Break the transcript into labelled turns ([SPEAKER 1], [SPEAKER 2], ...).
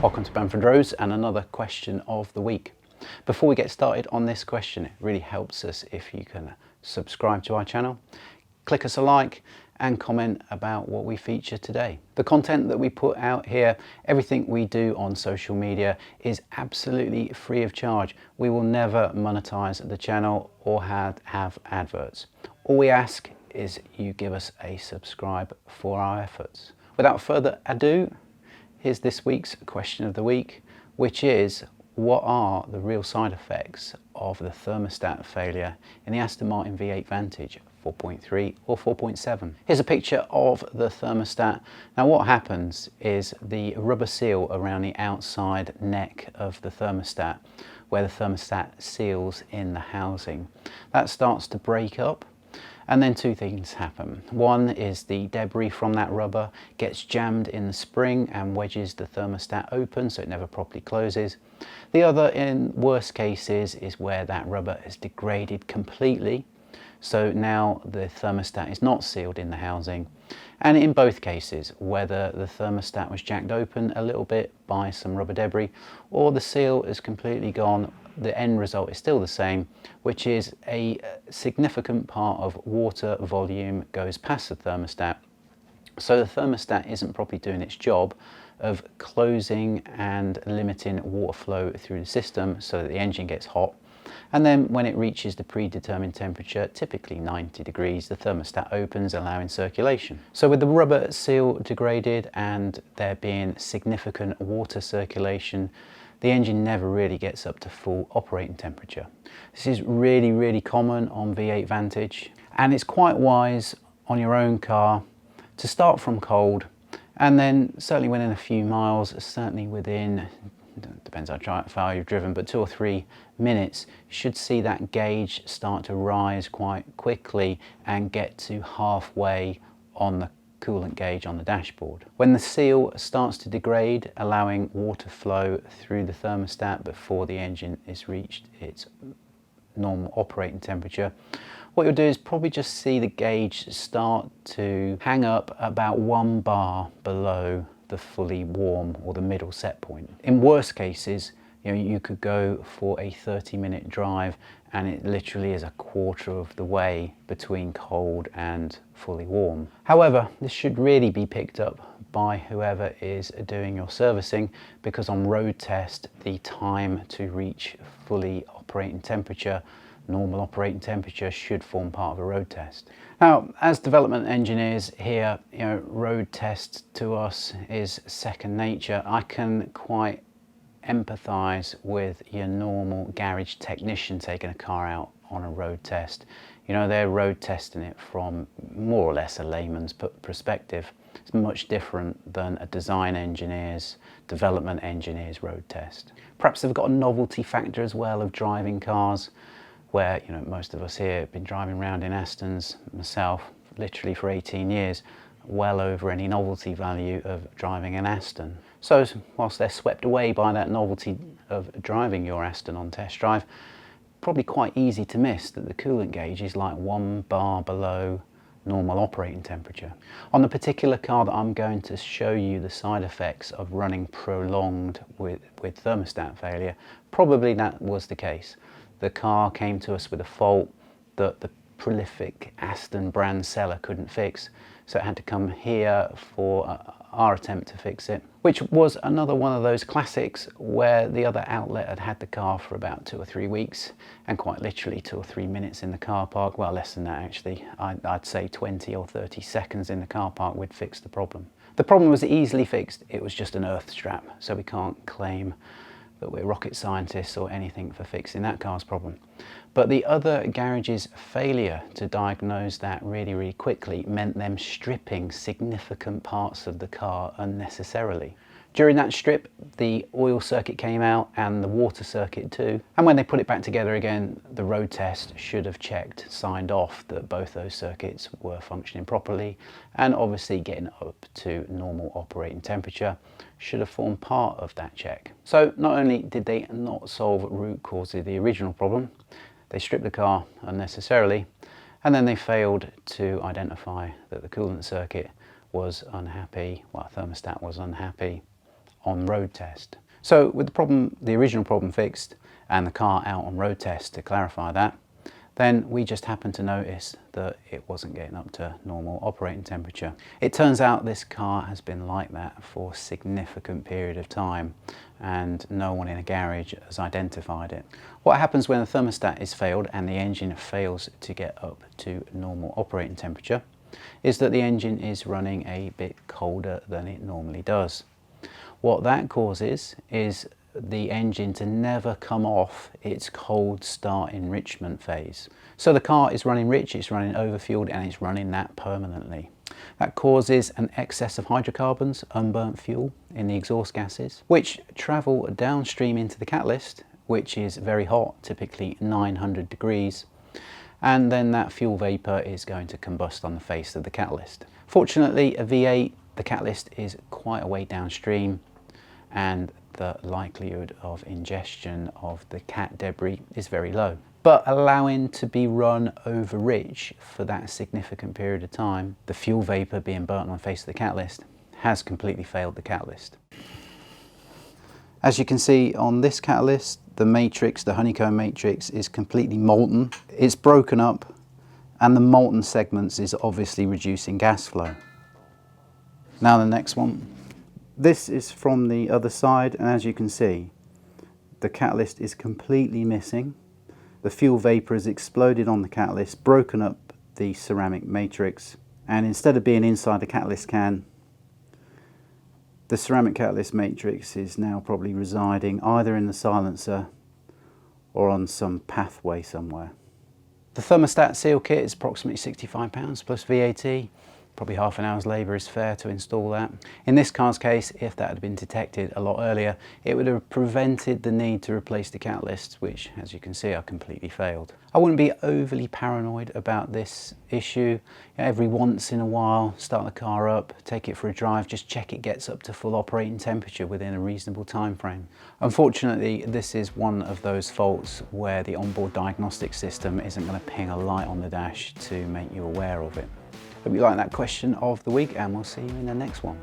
[SPEAKER 1] Welcome to Bamford Roads and another question of the week. Before we get started on this question, it really helps us if you can subscribe to our channel, click us a like and comment about what we feature today. The content that we put out here, everything we do on social media is absolutely free of charge. We will never monetize the channel or have adverts. All we ask is you give us a subscribe for our efforts. Without further ado, here's this week's question of the week, which is, what are the real side effects of the thermostat failure in the Aston Martin V8 Vantage 4.3 or 4.7? Here's a picture of the thermostat. Now what happens is the rubber seal around the outside neck of the thermostat, where the thermostat seals in the housing, that starts to break up. And then two things happen. One is the debris from that rubber gets jammed in the spring and wedges the thermostat open so it never properly closes. The other, in worst cases, is where that rubber is degraded completely. So now the thermostat is not sealed in the housing. And in both cases, whether the thermostat was jacked open a little bit by some rubber debris or the seal is completely gone, the end result is still the same, which is a significant part of water volume goes past the thermostat. So the thermostat isn't properly doing its job of closing and limiting water flow through the system so that the engine gets hot. And then when it reaches the predetermined temperature, typically 90 degrees, the thermostat opens, allowing circulation. So with the rubber seal degraded and there being significant water circulation, the engine never really gets up to full operating temperature. This is really common on V8 Vantage, and it's quite wise on your own car to start from cold, and then certainly within a few miles, certainly within, depends how far you've driven, but 2 or 3 minutes, you should see that gauge start to rise quite quickly and get to halfway on the coolant gauge on the dashboard. When the seal starts to degrade, allowing water flow through the thermostat before the engine is reached its normal operating temperature, what you'll do is probably just see the gauge start to hang up about 1 bar below the fully warm or the middle set point. In worst cases, you could go for a 30-minute drive and it literally is a quarter of the way between cold and fully warm. However, this should really be picked up by whoever is doing your servicing, because on road test, the time to reach fully operating temperature, normal operating temperature, should form part of a road test. Now, as development engineers here, road test to us is second nature. I can quite empathise with your normal garage technician taking a car out on a road test. They're road testing it from more or less a layman's perspective. It's much different than a design engineer's, development engineer's road test. Perhaps they've got a novelty factor as well of driving cars, where most of us here have been driving around in Astons, myself literally for 18 years, well over any novelty value of driving an Aston. So whilst they're swept away by that novelty of driving your Aston on test drive, probably quite easy to miss that the coolant gauge is like 1 bar below normal operating temperature. On the particular car that I'm going to show you the side effects of running prolonged with thermostat failure, probably that was the case. The car came to us with a fault that the prolific Aston brand seller couldn't fix, so it had to come here for our attempt to fix it, which was another one of those classics where the other outlet had had the car for about 2 or 3 weeks, and quite literally 2 or 3 minutes in the car park, well less than that actually, I'd say 20 or 30 seconds in the car park we'd fixed the problem. The problem was easily fixed, it was just an earth strap, so we can't claim that we're rocket scientists or anything for fixing that car's problem. But the other garage's failure to diagnose that really quickly meant them stripping significant parts of the car unnecessarily. During that strip, the oil circuit came out and the water circuit too. And when they put it back together again, the road test should have checked, signed off that both those circuits were functioning properly, and obviously getting up to normal operating temperature should have formed part of that check. So not only did they not solve root cause of the original problem, they stripped the car unnecessarily, and then they failed to identify that the coolant circuit was unhappy, well, thermostat was unhappy on road test. So with the original problem fixed and the car out on road test to clarify that, then we just happened to notice that it wasn't getting up to normal operating temperature. It turns out this car has been like that for a significant period of time and no one in a garage has identified it. What happens when the thermostat is failed and the engine fails to get up to normal operating temperature is that the engine is running a bit colder than it normally does. What that causes is the engine to never come off its cold start enrichment phase. So the car is running rich, it's running overfueled, and it's running that permanently. That causes an excess of hydrocarbons, unburnt fuel in the exhaust gases, which travel downstream into the catalyst, which is very hot, typically 900 degrees, and then that fuel vapor is going to combust on the face of the catalyst. Fortunately, a V8, the catalyst is quite a way downstream, and the likelihood of ingestion of the cat debris is very low. But allowing to be run over rich for that significant period of time, the fuel vapor being burnt on the face of the catalyst has completely failed the catalyst. As you can see on this catalyst, the matrix, the honeycomb matrix, is completely molten. It's broken up and the molten segments is obviously reducing gas flow. Now the next one. This is from the other side, and as you can see, the catalyst is completely missing. The fuel vapor has exploded on the catalyst, broken up the ceramic matrix, and instead of being inside the catalyst can, the ceramic catalyst matrix is now probably residing either in the silencer or on some pathway somewhere. The thermostat seal kit is approximately £65 plus VAT. Probably half an hour's labour is fair to install that. In this car's case, if that had been detected a lot earlier, it would have prevented the need to replace the catalysts, which, as you can see, are completely failed. I wouldn't be overly paranoid about this issue. Every once in a while, start the car up, take it for a drive, just check it gets up to full operating temperature within a reasonable time frame. Unfortunately, this is one of those faults where the onboard diagnostic system isn't going to ping a light on the dash to make you aware of it. Hope you like that question of the week, and we'll see you in the next one.